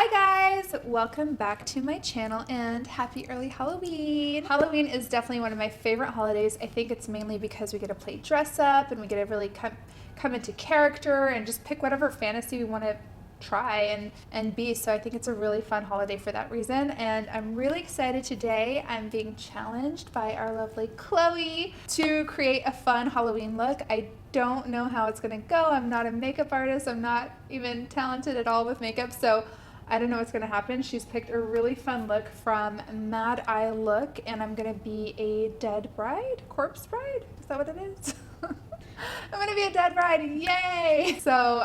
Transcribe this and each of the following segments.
Hi guys, welcome back to my channel and happy early Halloween. Halloween is definitely one of my favorite holidays. I think it's mainly because we get to play dress up and we get to really come into character and just pick whatever fantasy we want to try and be. So I think it's a really fun holiday for that reason, and I'm really excited today. I'm being challenged by our lovely Chloe to create a fun Halloween look. I don't know how it's gonna go. I'm not a makeup artist. I'm not even talented at all with makeup, so I don't know what's gonna happen. She's picked a really fun look from MadeYewLook, and I'm gonna be a dead bride, corpse bride. Is that what it is? I'm gonna be a dead bride, yay! So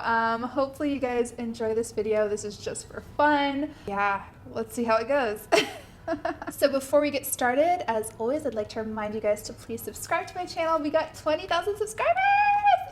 hopefully you guys enjoy this video. This is just for fun. Yeah, let's see how it goes. So before we get started, as always, I'd like to remind you guys to please subscribe to my channel. We got 20,000 subscribers!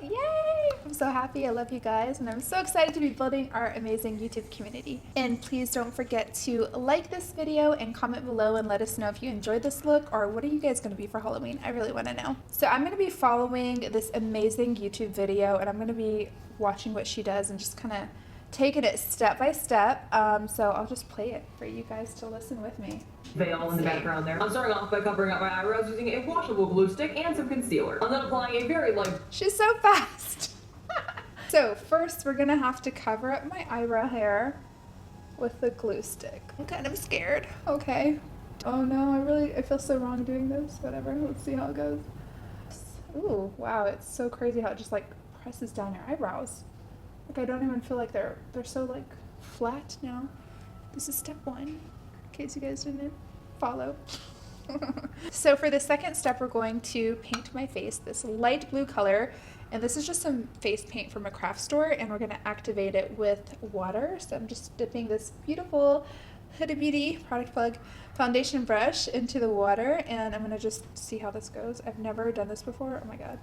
Yay! I'm so happy. I love you guys, and I'm so excited to be building our amazing YouTube community. And please don't forget to like this video and comment below and let us know if you enjoyed this look, or what are you guys going to be for Halloween? I really want to know. So I'm going to be following this amazing YouTube video, and I'm going to be watching what she does and just kind of taking it step by step. So I'll just play it for you guys to listen with me. Veil in the background there. I'm starting off by covering up my eyebrows using a washable glue stick and some concealer. I'm then applying a very light... She's so fast! So first we're gonna have to cover up my eyebrow hair with the glue stick. I'm kind of scared. Okay. Oh no, I feel so wrong doing this. Whatever, let's see how it goes. Ooh, wow, it's so crazy how it just like presses down your eyebrows. Like I don't even feel like they're so like flat now. This is step one, in case you guys didn't follow. So for the second step, we're going to paint my face this light blue color, and this is just some face paint from a craft store, and we're going to activate it with water. So I'm just dipping this beautiful Huda Beauty product plug foundation brush into the water, and I'm going to just see how this goes. I've never done this before. Oh my god.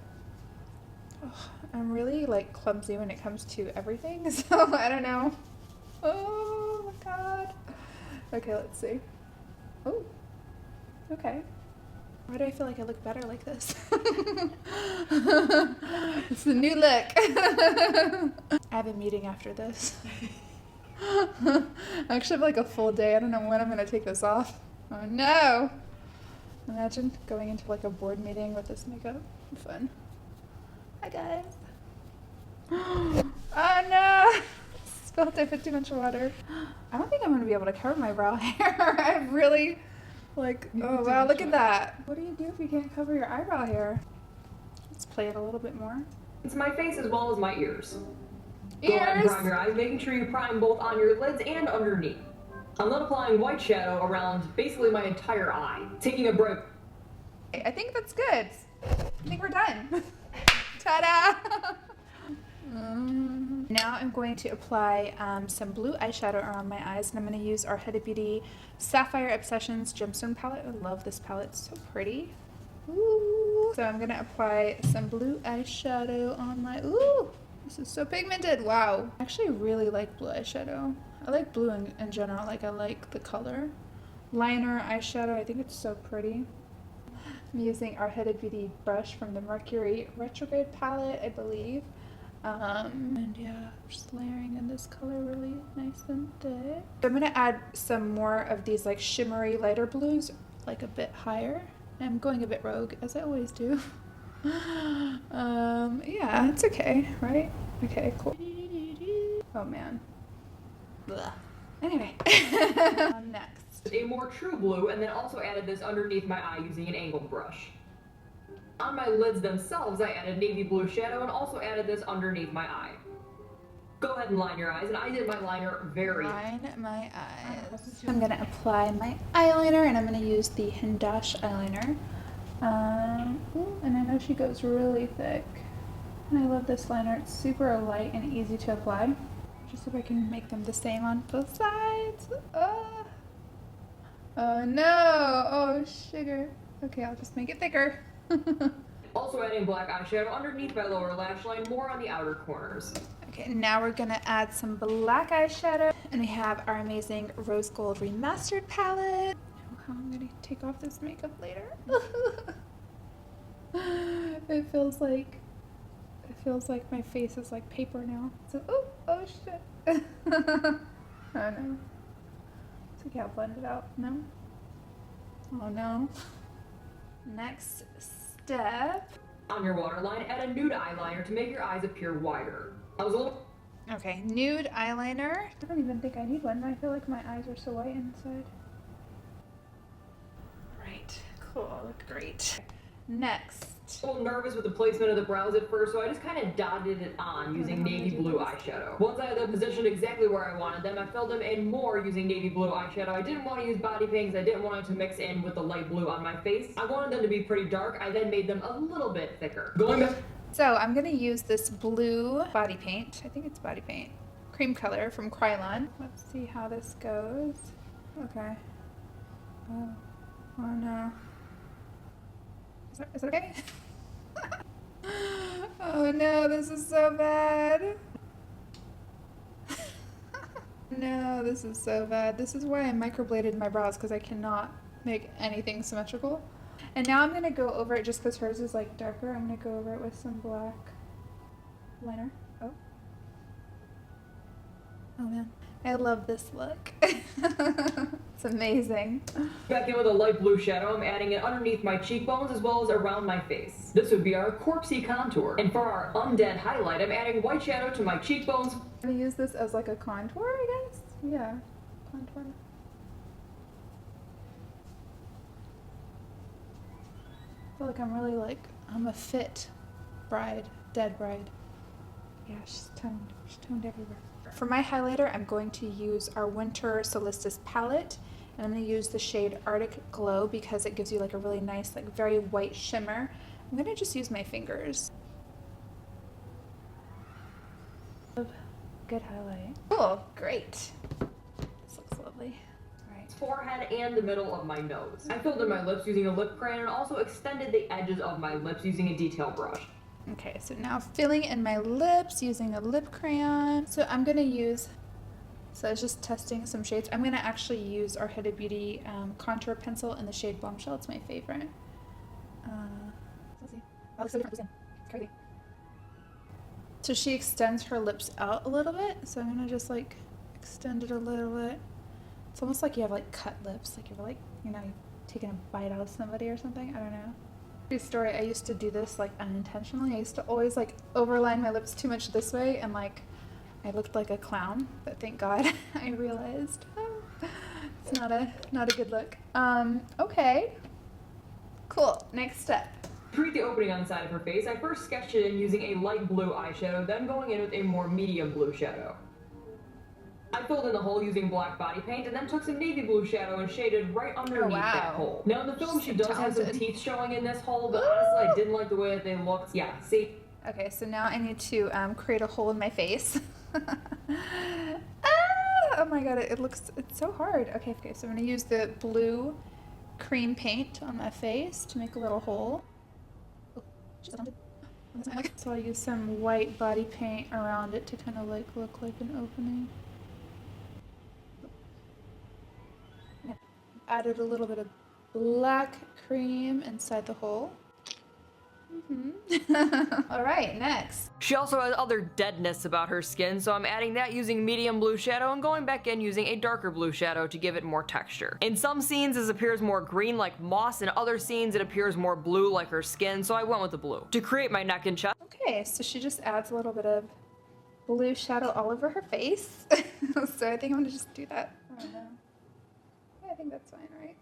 Oh, I'm really like clumsy when it comes to everything, so I don't know. Oh my god. Okay, let's see. Oh, okay. Why do I feel like I look better like this? It's the new look. I have a meeting after this. I actually have like a full day. I don't know when I'm gonna take this off. Oh no! Imagine going into like a board meeting with this makeup. Fun. Hi guys. Oh no! Spilled. I put too much water. I don't think I'm gonna be able to cover my brow hair. I really like. Oh wow! Look at that. What do you do if you can't cover your eyebrow hair? Let's play it a little bit more. It's my face as well as my ears. Ears. Go ahead and prime your eyes, making sure you prime both on your lids and underneath. I'm then applying white shadow around basically my entire eye, taking a break. I think that's good. I think we're done. Ta-da! Now I'm going to apply some blue eyeshadow around my eyes, and I'm going to use our Huda Beauty Sapphire Obsessions Gemstone palette. I love this palette, it's so pretty. Ooh. So I'm going to apply some blue eyeshadow on my... Ooh! This is so pigmented, wow. I actually really like blue eyeshadow. I like blue in general, like I like the color. Liner, eyeshadow, I think it's so pretty. I'm using our Huda Beauty brush from the Mercury Retrograde palette, I believe. And yeah, just layering in this color really nice and thick. I'm gonna add some more of these like shimmery lighter blues, like a bit higher. I'm going a bit rogue, as I always do. Yeah, it's okay, right? Okay, cool. Oh man. Blah. Anyway. Next. A more true blue, and then also added this underneath my eye using an angled brush. On my lids themselves, I added navy blue shadow and also added this underneath my eye. Go ahead and line your eyes, and I did my liner very... Line my eyes. I'm going to apply my eyeliner, and I'm going to use the Hindash eyeliner. And I know she goes really thick. And I love this liner. It's super light and easy to apply. Just so I can make them the same on both sides. Oh no! Oh sugar. Okay, I'll just make it thicker. Also adding black eyeshadow underneath my lower lash line, more on the outer corners. Okay, now we're gonna add some black eyeshadow, and we have our amazing Rose Gold Remastered palette. How I'm gonna take off this makeup later. It feels like my face is like paper now. So, oh shit. Oh no. It's okay, I'll blend it out. No? Oh no. Next step. On your waterline, add a nude eyeliner to make your eyes appear wider. I was a little... Okay, nude eyeliner. I don't even think I need one. I feel like my eyes are so white inside. Right, cool, look great. Next. A little nervous with the placement of the brows at first, so I just kind of dotted it on using navy blue eyeshadow. Once I had them positioned exactly where I wanted them, I filled them in more using navy blue eyeshadow. I didn't want to use body paint because I didn't want it to mix in with the light blue on my face. I wanted them to be pretty dark. I then made them a little bit thicker. Going back. So I'm gonna use this blue body paint. I think it's body paint. Cream color from Krylon. Let's see how this goes. Okay. Oh, oh no. Is it okay? Oh no, this is so bad. No, this is so bad. This is why I microbladed my brows, because I cannot make anything symmetrical. And now I'm gonna go over it, just because hers is like darker, I'm gonna go over it with some black liner. Oh. Oh man. I love this look. It's amazing. Back in with a light blue shadow, I'm adding it underneath my cheekbones as well as around my face. This would be our corpsey contour. And for our undead highlight, I'm adding white shadow to my cheekbones. I'm gonna use this as like a contour, I guess? Yeah, contour. I feel like I'm really like, I'm a fit bride, dead bride. Yeah, she's toned everywhere. For my highlighter, I'm going to use our Winter Solstice palette, and I'm going to use the shade Arctic Glow because it gives you like a really nice, like very white shimmer. I'm going to just use my fingers. Good highlight. Cool, great. This looks lovely. All right. Forehead and the middle of my nose. I filled in my lips using a lip crayon and also extended the edges of my lips using a detail brush. Okay, so now filling in my lips using a lip crayon. So I'm gonna use, so I was just testing some shades. I'm gonna actually use our Huda Beauty contour pencil in the shade Bombshell. It's my favorite. Let's see. Oh, it's so different. It's crazy. So she extends her lips out a little bit. So I'm gonna just like extend it a little bit. It's almost like you have like cut lips, like you're like, you know, taking a bite out of somebody or something. I don't know. True story, I used to do this like unintentionally. I used to always like overline my lips too much this way, and like I looked like a clown, but thank God I realized it's not a good look. Okay, cool. Next step. To create the opening on the side of her face, I first sketched it in using a light blue eyeshadow, then going in with a more medium blue shadow. I filled in the hole using black body paint and then took some navy blue shadow and shaded right underneath that hole. Now in the film she does have some teeth showing in this hole, but honestly I didn't like the way that they looked. Yeah, see? Okay, so now I need to create a hole in my face. Oh my god, it's so hard. Okay, so I'm gonna use the blue cream paint on my face to make a little hole. So I'll use some white body paint around it to kind of like look like an opening. Added a little bit of black cream inside the hole. All right, next. She also has other deadness about her skin, so I'm adding that using medium blue shadow and going back in using a darker blue shadow to give it more texture. In some scenes this appears more green like moss, in other scenes it appears more blue like her skin, so I went with the blue. To create my neck and chest. Okay, so she just adds a little bit of blue shadow all over her face. So I think I'm gonna just do that. I don't know. I think that's fine, right?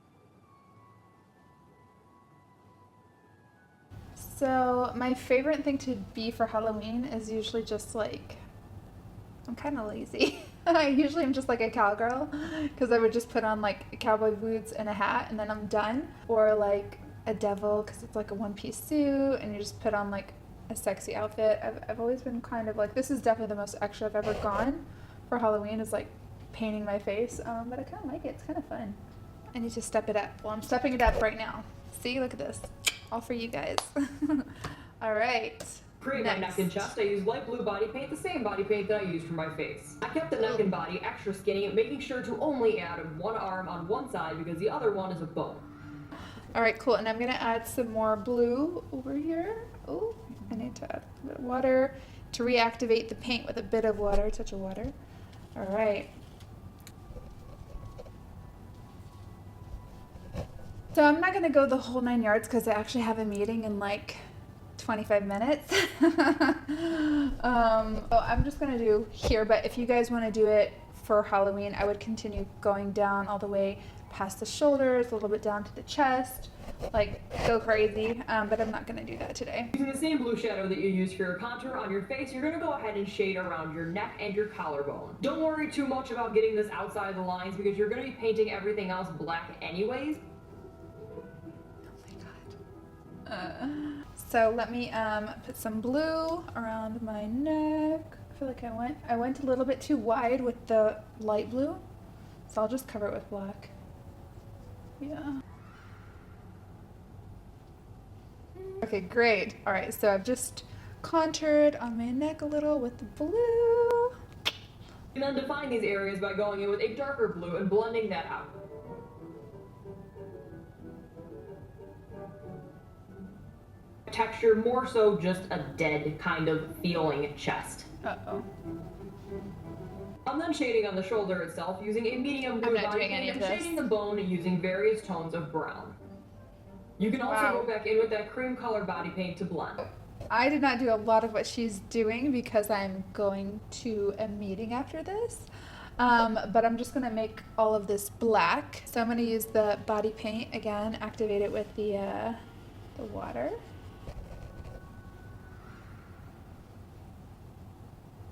So my favorite thing to be for Halloween is usually just like, I'm kind of lazy. I usually am just like a cowgirl, because I would just put on like cowboy boots and a hat and then I'm done. Or like a devil, because it's like a one-piece suit and you just put on like a sexy outfit. I've always been kind of like, this is definitely the most extra I've ever gone for Halloween, is like painting my face, but I kind of like it. It's kind of fun. I need to step it up. Well, I'm stepping it up right now. See, look at this. All for you guys. All right. Create my neck and chest, I used light blue body paint, the same body paint that I used for my face. I kept the neck and body extra skinny, making sure to only add one arm on one side because the other one is a bone. All right, cool. And I'm gonna add some more blue over here. Oh, I need to add a bit of water to reactivate the paint with a bit of water, a touch of water. All right. So I'm not gonna go the whole 9 yards because I actually have a meeting in like 25 minutes. So I'm just gonna do here, but if you guys want to do it for Halloween, I would continue going down all the way past the shoulders, a little bit down to the chest, like go crazy, but I'm not gonna do that today. Using the same blue shadow that you use for your contour on your face, you're gonna go ahead and shade around your neck and your collarbone. Don't worry too much about getting this outside the lines because you're gonna be painting everything else black anyways. Oh my god. So let me put some blue around my neck. I feel like I went a little bit too wide with the light blue, so I'll just cover it with black. Yeah. Okay, great. All right, so I've just contoured on my neck a little with the blue. And then define these areas by going in with a darker blue and blending that out. Texture, more so just a dead kind of feeling chest. Uh-oh. I'm then shading on the shoulder itself using a medium blue body paint and shading the bone using various tones of brown. You can also go back in with that cream color body paint to blend. I did not do a lot of what she's doing because I'm going to a meeting after this. But I'm just gonna make all of this black. So I'm gonna use the body paint again, activate it with the water.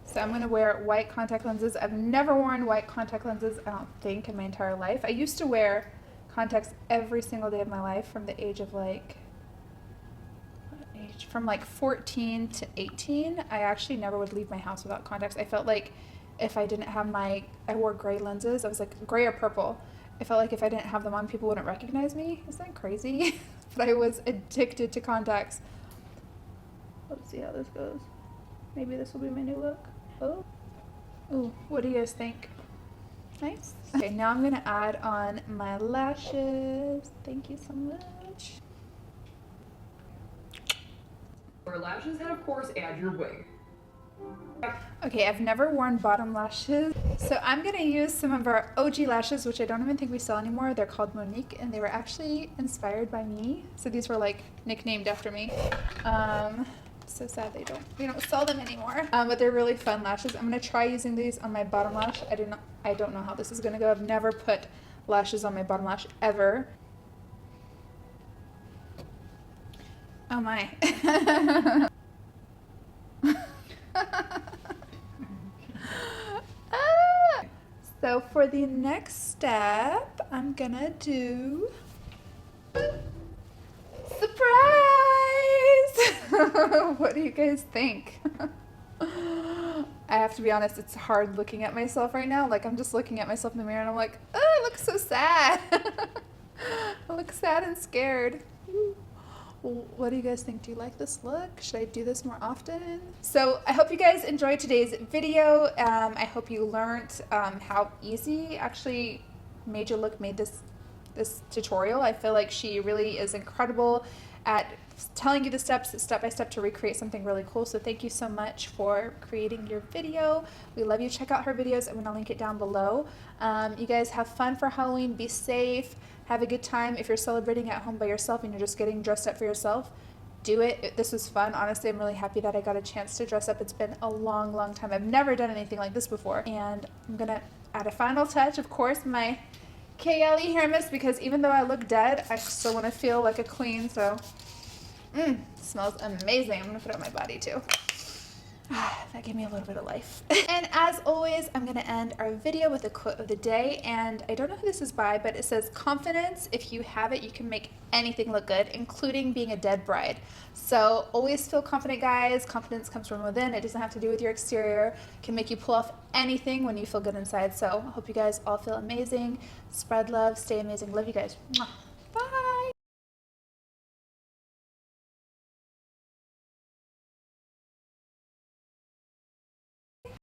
So I'm gonna wear white contact lenses. I've never worn white contact lenses, I don't think, in my entire life. I used to wear contacts every single day of my life from the age of like, what age? From like 14 to 18. I actually never would leave my house without contacts. I felt like if I didn't have I wore gray lenses. I was like gray or purple. I felt like if I didn't have them on, people wouldn't recognize me. Isn't that crazy? But I was addicted to contacts. Let's see how this goes. Maybe this will be my new look. Oh, ooh, what do you guys think? Nice. Okay, now I'm gonna add on my lashes. Thank you so much. For lashes, and of course add your wig. Okay, I've never worn bottom lashes, so I'm gonna use some of our OG lashes, which I don't even think we sell anymore. They're called Monique, and they were actually inspired by me. So these were like nicknamed after me. So sad they don't sell them anymore. But they're really fun lashes. I'm gonna try using these on my bottom lash. I don't know how this is gonna go. I've never put lashes on my bottom lash ever. Oh my. So for the next step, I'm gonna do surprise. What do you guys think? I have to be honest, it's hard looking at myself right now. Like, I'm just looking at myself in the mirror and I'm like, oh, I look so sad. I look sad and scared. What do you guys think? Do you like this look? Should I do this more often? So I hope you guys enjoyed today's video. I hope you learned how easy actually MadeYewLook made this tutorial. I feel like she really is incredible at telling you the steps step by step to recreate something really cool. So thank you so much for creating your video. We love you. Check out her videos. I'm gonna link it down below. You guys have fun for Halloween. Be safe. Have a good time. If you're celebrating at home by yourself and you're just getting dressed up for yourself, do it. This was fun. Honestly, I'm really happy that I got a chance to dress up. It's been a long, long time. I've never done anything like this before. And I'm gonna add a final touch, of course, my Kayali hair mist, because even though I look dead, I still want to feel like a queen. So, smells amazing. I'm gonna put it on my body too. That gave me a little bit of life. And as always, I'm gonna end our video with a quote of the day. And I don't know who this is by, but it says, confidence, if you have it, you can make anything look good, including being a dead bride. So always feel confident, guys. Confidence comes from within. It doesn't have to do with your exterior. It can make you pull off anything when you feel good inside. So I hope you guys all feel amazing. Spread love, stay amazing. Love you guys. Mwah.